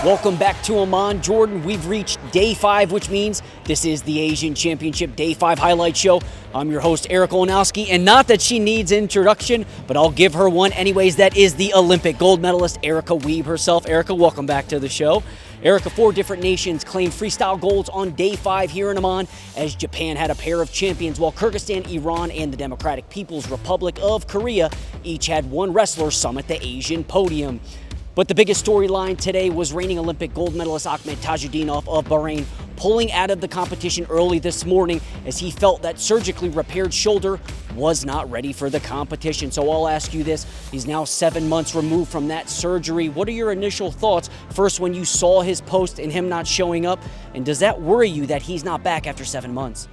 Welcome back to Amman, Jordan. We've reached day 5, which means this is the Asian Championship Day 5 highlight show. I'm your host, Eric Olanowski, and not that she needs introduction, but I'll give her one anyways. That is the Olympic gold medalist, Erica Wiebe herself. Erica, welcome back to the show. Erica, 4 different nations claimed freestyle golds on day 5 here in Amman, as Japan had a pair of champions, while Kyrgyzstan, Iran, and the Democratic People's Republic of Korea each had one wrestler summit the Asian podium. But the biggest storyline today was reigning Olympic gold medalist Tajudin of Bahrain pulling out of the competition early this morning as he felt that surgically repaired shoulder was not ready for the competition. So I'll ask you this, he's now 7 months removed from that surgery. What are your initial thoughts first when you saw his post and him not showing up? And does that worry you that he's not back after 7 months?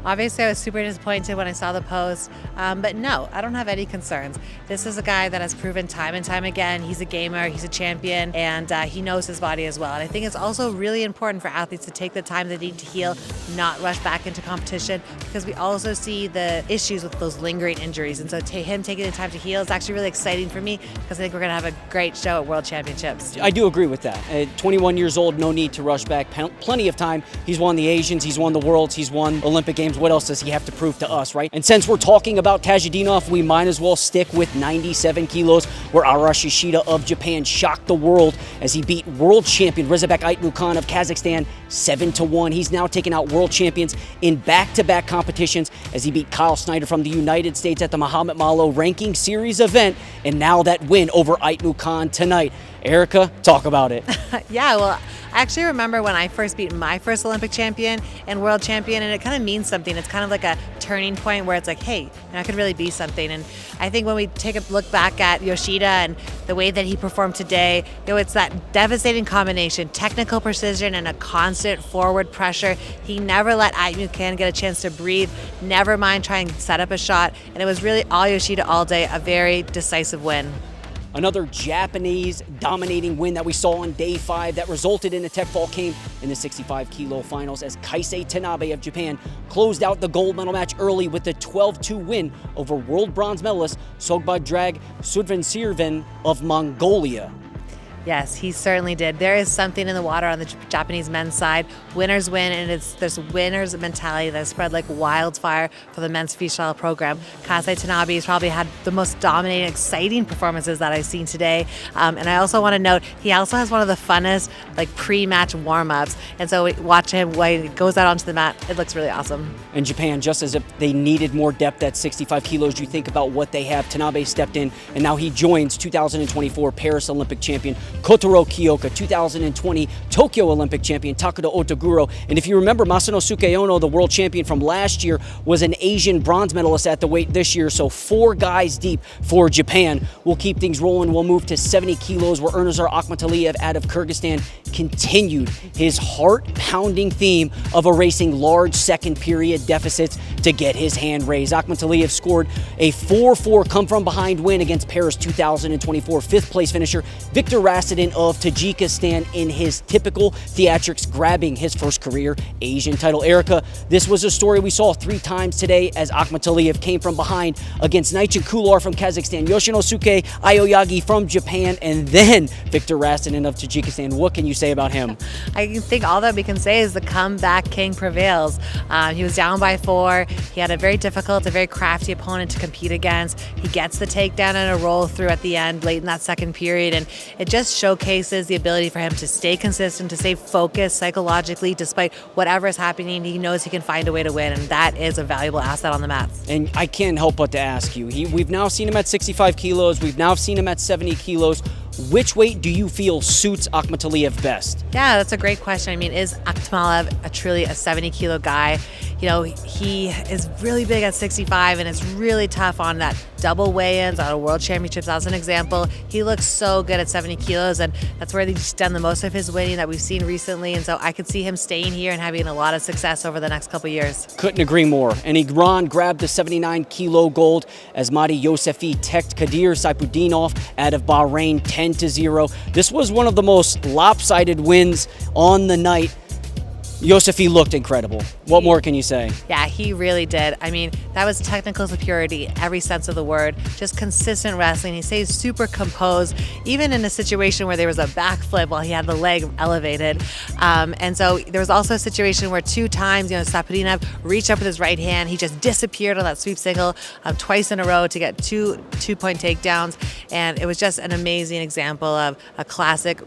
Obviously, I was super disappointed when I saw the post, but no, I don't have any concerns. This is a guy that has proven time and time again, he's a gamer, he's a champion, and he knows his body as well. And I think it's also really important for athletes to take the time they need to heal, not rush back into competition, because we also see the issues with those lingering injuries. And so him taking the time to heal is actually really exciting for me, because I think we're going to have a great show at World Championships. I do agree with that. At 21 years old, no need to rush back. Plenty of time. He's won the Asians, he's won the Worlds, he's won Olympic Games. What else does he have to prove to us, right? And since we're talking about Tajudin, we might as well stick with 97 kilos, where Yoshida of Japan shocked the world as he beat world champion Rizabek Aitmukan of Kazakhstan 7-1. He's now taken out world champions in back-to-back competitions as he beat Kyle Snyder from the United States at the Muhammad Malo Ranking Series event, and now that win over Aitmukan tonight. Erica, talk about it. Yeah, well, I actually remember when I first beat my first Olympic champion and world champion, and it kind of means something. It's kind of like a turning point where it's like, hey, I could really be something. And I think when we take a look back at Yoshida and the way that he performed today, it's that devastating combination, technical precision and a constant forward pressure. He never let Aitmukan get a chance to breathe, never mind trying to set up a shot. And it was really all Yoshida all day, a very decisive win. Another Japanese dominating win that we saw on day 5 that resulted in a tech fall came in the 65 kilo finals as Kaisei Tanabe of Japan closed out the gold medal match early with a 12-2 win over world bronze medalist Sogbadrag Sudvansirvan of Mongolia. Yes, he certainly did. There is something in the water on the Japanese men's side. Winners win, and it's this winner's mentality that has spread like wildfire for the men's freestyle program. Kaisei Tanabe has probably had the most dominating, exciting performances that I've seen today. And I also want to note, he also has one of the funnest pre-match warm-ups. And so watch him when he goes out onto the mat. It looks really awesome. And Japan, just as if they needed more depth at 65 kilos, you think about what they have. Tanabe stepped in, and now he joins 2024 Paris Olympic champion Kotaro Kiyoka, 2020 Tokyo Olympic champion Takuda Otoguro. And if you remember, Masanosuke Ono, the world champion from last year, was an Asian bronze medalist at the weight this year. So 4 guys deep for Japan. We'll keep things rolling. We'll move to 70 kilos, where Ernazar Akmataliev out of Kyrgyzstan continued his heart-pounding theme of erasing large second period deficits to get his hand raised. Akmataliev scored a 4-4 come-from-behind win against Paris 2024 5th-place finisher Victor Rastin of Tajikistan in his typical theatrics, grabbing his first career Asian title. Erica, this was a story we saw 3 times today as Akmataliev came from behind against Naichin Kular from Kazakhstan, Yoshinosuke Aoyagi from Japan, and then Victor Rastin of Tajikistan. What can you say about him? I think all that we can say is the comeback king prevails. He was down by 4. He had a very difficult, a very crafty opponent to compete against. He gets the takedown and a roll through at the end, late in that second period, and it just showcases the ability for him to stay consistent, to stay focused psychologically despite whatever is happening. He knows he can find a way to win, and that is a valuable asset on the mats. And I can't help but to ask you, we've now seen him at 65 kilos, we've now seen him at 70 kilos. Which weight do you feel suits Akmataliev best? Yeah, that's a great question. I mean, is Akmataliev truly a 70-kilo guy? He is really big at 65, and it's really tough on that double weigh-ins on World Championships. As an example, he looks so good at 70 kilos, and that's where he's done the most of his winning that we've seen recently. And so I could see him staying here and having a lot of success over the next couple years. Couldn't agree more. And Iran grabbed the 79-kilo gold as Mahdi Yosefi teched Kadir Saipudinov out of Bahrain 10-0. This was one of the most lopsided wins on the night. Yosefi looked incredible. What more can you say? Yeah, he really did. I mean, that was technical superiority, every sense of the word. Just consistent wrestling. He stays super composed, even in a situation where there was a backflip while he had the leg elevated. And so there was also a situation where 2 times, Sapudinev reached up with his right hand. He just disappeared on that sweep single twice in a row to get two-point takedowns. And it was just an amazing example of a classic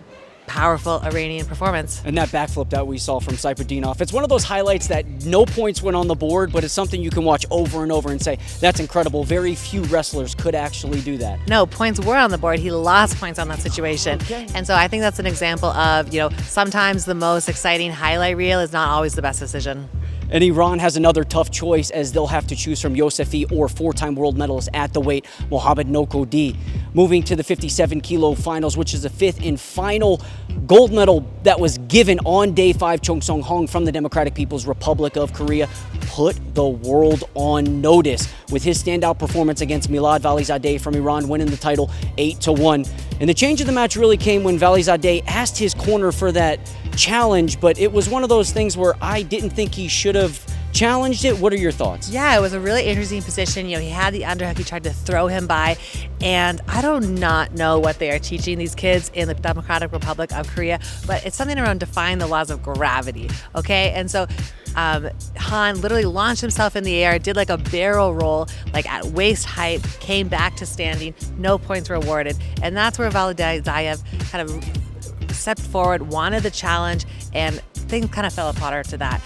powerful Iranian performance. And that backflip that we saw from Saipudinov, it's one of those highlights that no points went on the board, but it's something you can watch over and over and say, that's incredible. Very few wrestlers could actually do that. No, points were on the board. He lost points on that situation. Okay. And so I think that's an example of, sometimes the most exciting highlight reel is not always the best decision. And Iran has another tough choice as they'll have to choose from Yosefi or 4-time world medalist at the weight, Mohamed Nokodi. Moving to the 57-kilo finals, which is the 5th and final gold medal that was given on day 5. Chung Sung-hong from the Democratic People's Republic of Korea put the world on notice with his standout performance against Milad Valizadeh from Iran, winning the title 8-1. And the change of the match really came when Valizadeh asked his corner for that challenge, but it was one of those things where I didn't think he should have challenged it. What are your thoughts? Yeah, it was a really interesting position. He had the underhook. He tried to throw him by. And I do not know what they are teaching these kids in the Democratic Republic of Korea, but it's something around defying the laws of gravity, okay? And so Han literally launched himself in the air, did like a barrel roll, like at waist height, came back to standing. No points were awarded. And that's where Valizadeh kind of stepped forward, wanted the challenge, and things kind of fell apart after that.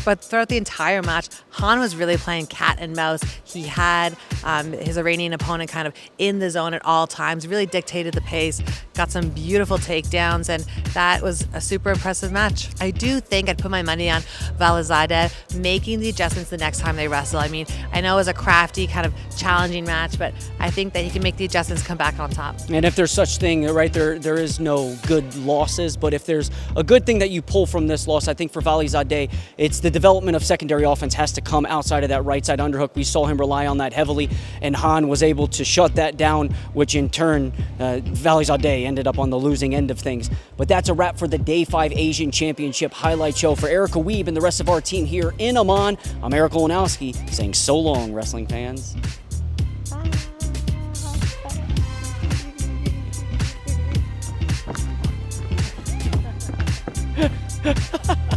But throughout the entire match, Han was really playing cat and mouse. He had his Iranian opponent kind of in the zone at all times, really dictated the pace, got some beautiful takedowns, and that was a super impressive match. I do think I'd put my money on Valizadeh making the adjustments the next time they wrestle. I mean, I know it was a crafty, kind of challenging match, but I think that he can make the adjustments, come back on top. And if there's such thing, right, there is no good losses, but if there's a good thing that you pull from this loss, I think for Valizadeh, it's the development of secondary offense has to come outside of that right side underhook. We saw him rely on that heavily, and Han was able to shut that down, which in turn, Valizadeh ended up on the losing end of things. But that's a wrap for the Day 5 Asian Championship highlight show. For Erica Weeb and the rest of our team here in Amman, I'm Eric Olenowski saying so long, wrestling fans. Bye.